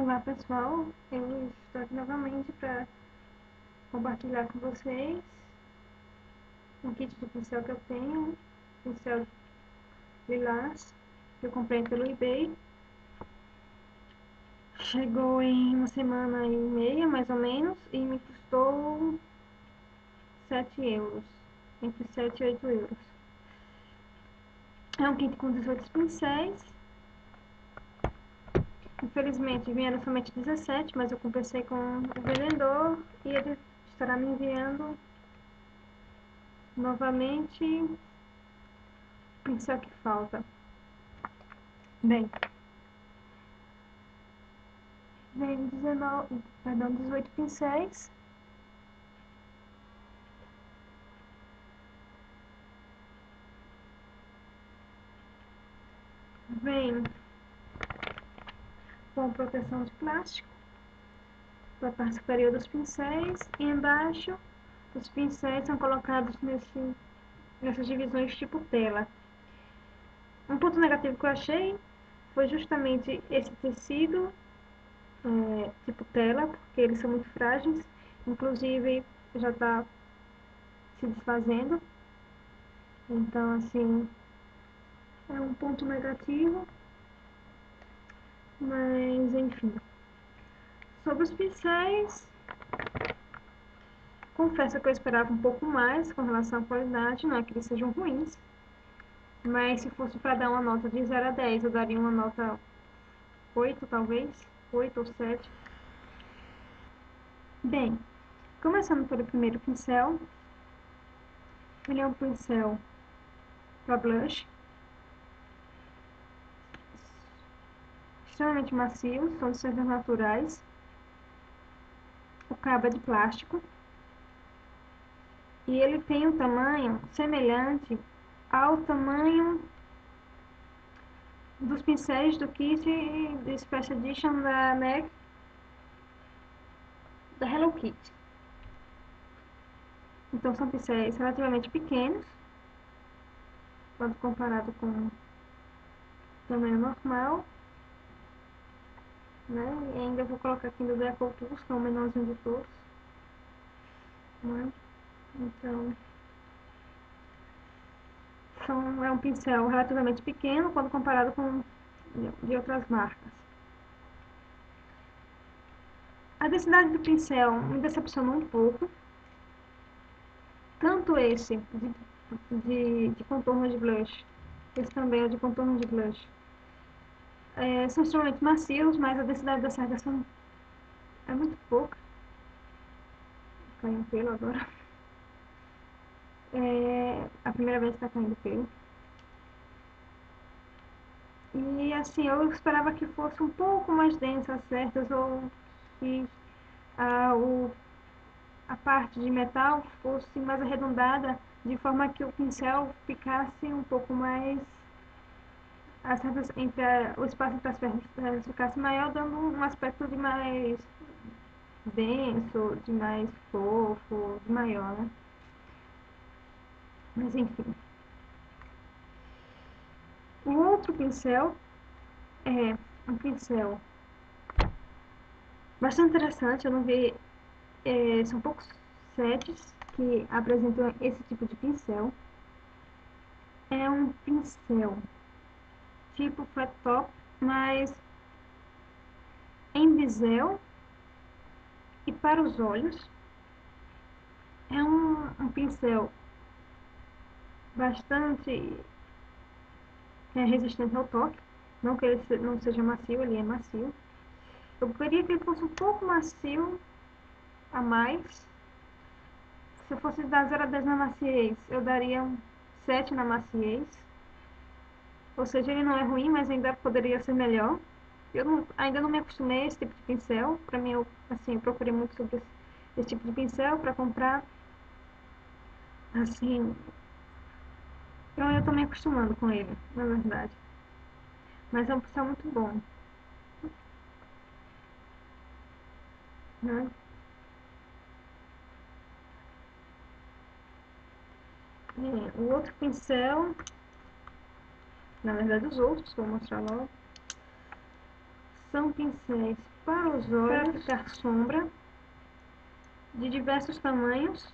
Olá pessoal, eu estou aqui novamente para compartilhar com vocês um kit de pincel que eu tenho, pincel lilás, que eu comprei pelo eBay. Chegou em uma semana e meia mais ou menos e me custou 7 euros, entre 7 e 8 euros. É um kit com 18 pincéis. Infelizmente vieram somente 17, mas eu conversei com o vendedor e ele estará me enviando novamente o pincel que falta. Bem, vem 18 pincéis. Vem com proteção de plástico para a parte superior dos pincéis e embaixo os pincéis são colocados nessas divisões tipo tela. Um ponto negativo que eu achei foi justamente esse tecido tipo tela, porque eles são muito frágeis, inclusive já está se desfazendo, então assim é um ponto negativo, mas enfim. Sobre os pincéis, confesso que eu esperava um pouco mais com relação à qualidade, não é que eles sejam ruins, mas se fosse para dar uma nota de 0 a 10, eu daria uma nota 8 talvez, 8 ou 7. Bem, começando pelo primeiro pincel, ele é um pincel para blush, extremamente macio, são de cinzas naturais, o cabo é de plástico, e ele tem um tamanho semelhante ao tamanho dos pincéis do kit de Special Edition da MAC, da Hello Kitty. Então são pincéis relativamente pequenos, quando comparado com o tamanho normal, né? E ainda vou colocar aqui no Decouples, que é o menorzinho de todos, né? Então é um pincel relativamente pequeno quando comparado com de outras marcas. A densidade do pincel me decepcionou um pouco, tanto esse de contorno de blush, esse também é de contorno de blush, são extremamente macios, mas a densidade das cerdas é muito pouca. Caiu um pelo agora. A primeira vez que está caindo pelo. E assim, eu esperava que fosse um pouco mais densa as cerdas, ou que a parte de metal fosse mais arredondada, de forma que o pincel ficasse um pouco mais, as cerdas o espaço entre as cerdas ficasse maior, dando um aspecto de mais denso, de mais fofo, de maior, né? Mas enfim. O outro pincel é um pincel bastante interessante, eu não vi, são poucos sets que apresentam esse tipo de pincel. É um pincel tipo flat top, mas em bisel e para os olhos. É um pincel bastante resistente ao toque, não que ele não seja macio, ele é macio. Eu queria que ele fosse um pouco macio a mais. Se eu fosse dar 0 a 10 na maciez, eu daria um 7 na maciez. Ou seja, ele não é ruim, mas ainda poderia ser melhor. Ainda não me acostumei a esse tipo de pincel. Para mim, eu procurei muito sobre esse tipo de pincel para comprar. Assim, então eu tô me acostumando com ele, na verdade. Mas é um pincel muito bom, né? O outro pincel, na verdade os outros, vou mostrar logo, são pincéis para os olhos, para aplicar sombra de diversos tamanhos.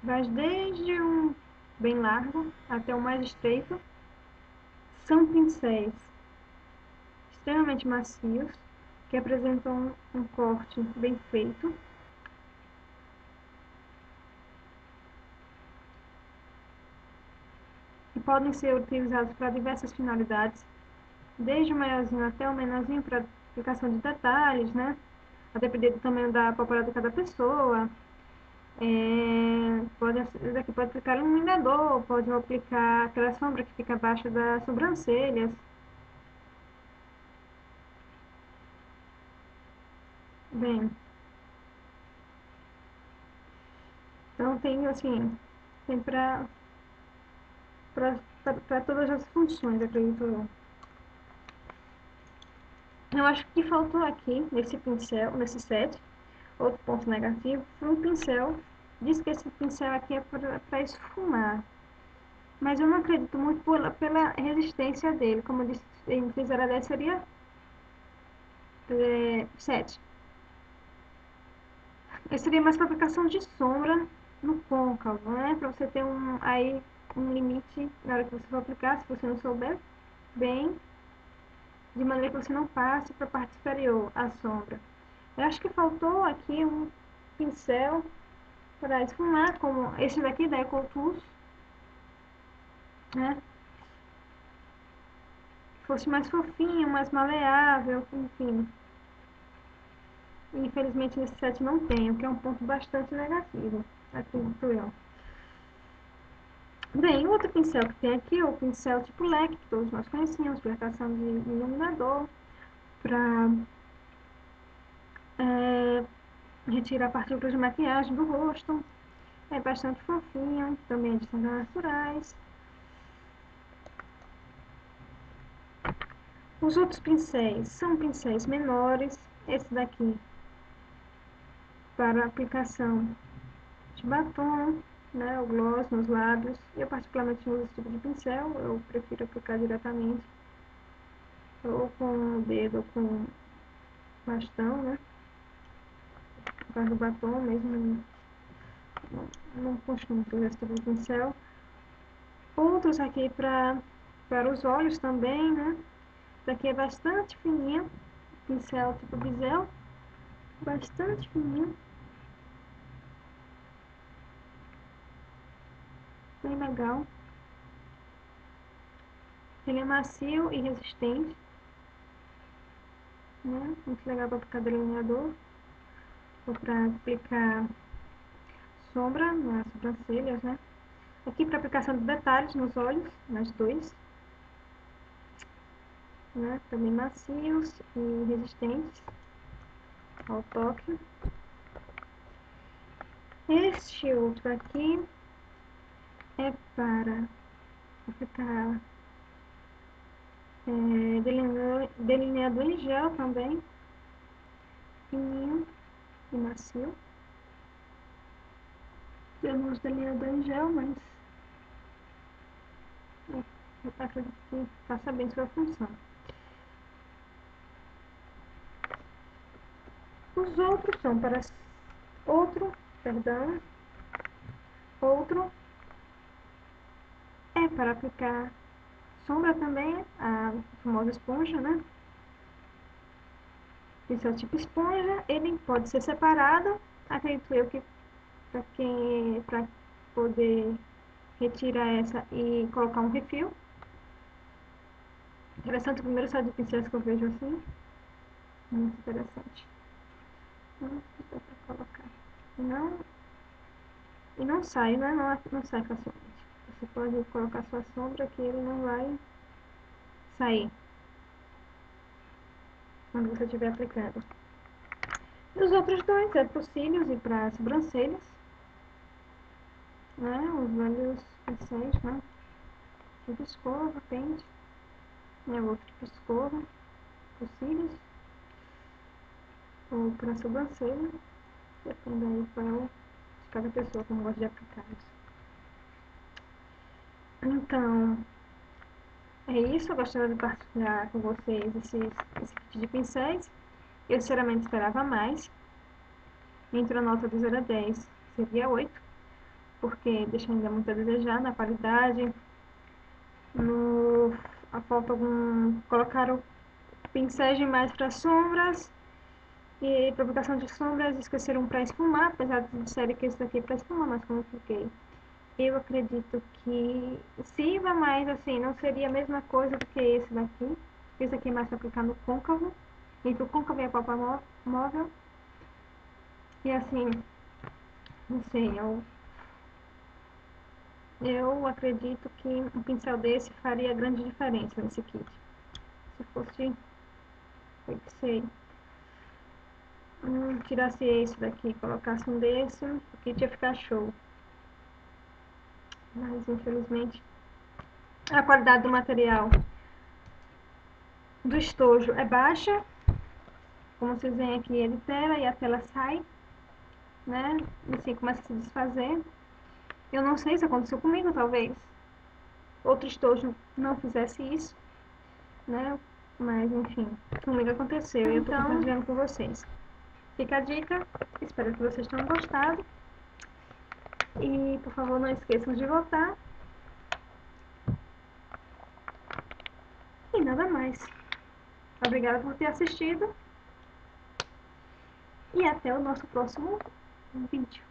Vai desde um bem largo até o mais estreito. São pincéis extremamente macios, que apresentam um corte bem feito. E podem ser utilizados para diversas finalidades, desde o maiorzinho até o menorzinho para aplicação de detalhes, né? A depender do tamanho da pálpebra de cada pessoa. Esse daqui pode aplicar iluminador, pode aplicar aquela sombra que fica abaixo das sobrancelhas. Bem, então tem assim, tem para todas as funções, acredito eu. Eu acho que faltou aqui, nesse pincel, nesse set, outro ponto negativo, foi um pincel. Diz que esse pincel aqui é para esfumar, mas eu não acredito muito pela resistência dele. Como eu disse, em 10 seria 7. Esse seria mais para aplicação de sombra no côncavo, né? Para você ter um limite na hora que você for aplicar, se você não souber bem, de maneira que você não passe para a parte superior a sombra. Eu acho que faltou aqui um pincel para esfumar, como esse daqui da Ecoltools, né? Que fosse mais fofinho, mais maleável, enfim. Infelizmente nesse set não tem, o que é um ponto bastante negativo, acredito eu. Bem, o outro pincel que tem aqui é o pincel tipo leque, que todos nós conhecemos, para aplicação de iluminador, para retirar partículas de maquiagem do rosto. É bastante fofinho, também é de tintas naturais. Os outros pincéis são pincéis menores. Esse daqui para aplicação de batom, né, o gloss nos lábios. Eu particularmente uso esse tipo de pincel, eu prefiro aplicar diretamente, ou com o dedo, ou com bastão, né, por causa do batom mesmo, não costumo usar esse tipo de pincel. Outros aqui para os olhos também, né, esse daqui é bastante fininho, pincel tipo bisel, bastante fininho, bem legal. Ele é macio e resistente, né? Muito legal para aplicar delineador ou para aplicar sombra nas sobrancelhas, né? Aqui para aplicação de detalhes nos olhos, nas dois, né? Também macios e resistentes ao toque. Este outro aqui é para aplicar delineador em gel também, fininho e macio. Eu não uso delineador em gel, mas eu acredito que faça bem sua função. Os outros são para outro é para aplicar sombra também, a famosa esponja, né? Esse é o tipo esponja, ele pode ser separado, acredito eu que para poder retirar essa e colocar um refil. Interessante, o primeiro set de pincéis que eu vejo assim, muito interessante. Dá para colocar. Não, e não sai, né? Não sai facilmente. Você pode colocar sua sombra que ele não vai sair quando você estiver aplicando. E os outros dois é para os cílios e para as sobrancelhas, né? Os velhos pincéis, né? Tipo escova, pente, né? O outro tipo escova, para os cílios ou para a sobrancelha, depende aí de cada pessoa como gosta de aplicar isso. Então, É isso, eu gostaria de partilhar com vocês esse kit de pincéis. Eu sinceramente esperava mais. Entre a nota do 0 a 10 seria 8, porque deixa ainda muito a desejar na qualidade. A falta algum. Colocaram pincéis demais para sombras e para aplicação de sombras, esqueceram para esfumar, apesar de disserem que esse daqui é para esfumar, mas como eu expliquei, eu acredito que sirva mais assim, não seria a mesma coisa do que esse daqui. Esse aqui é mais para aplicar no côncavo, entre o côncavo e a palpa móvel. E assim, não sei, eu acredito que um pincel desse faria grande diferença nesse kit. Se fosse, sei, tirasse esse daqui e colocasse um desse, o kit ia ficar show. Mas infelizmente a qualidade do material do estojo é baixa. Como vocês veem aqui, é de tela e a tela sai, né? E assim começa a se desfazer. Eu não sei se aconteceu comigo, talvez outro estojo não fizesse isso, né? Mas enfim, comigo aconteceu e eu tô compartilhando com vocês. Fica a dica, espero que vocês tenham gostado. E por favor, não esqueçam de votar. E nada mais. Obrigada por ter assistido. E até o nosso próximo vídeo.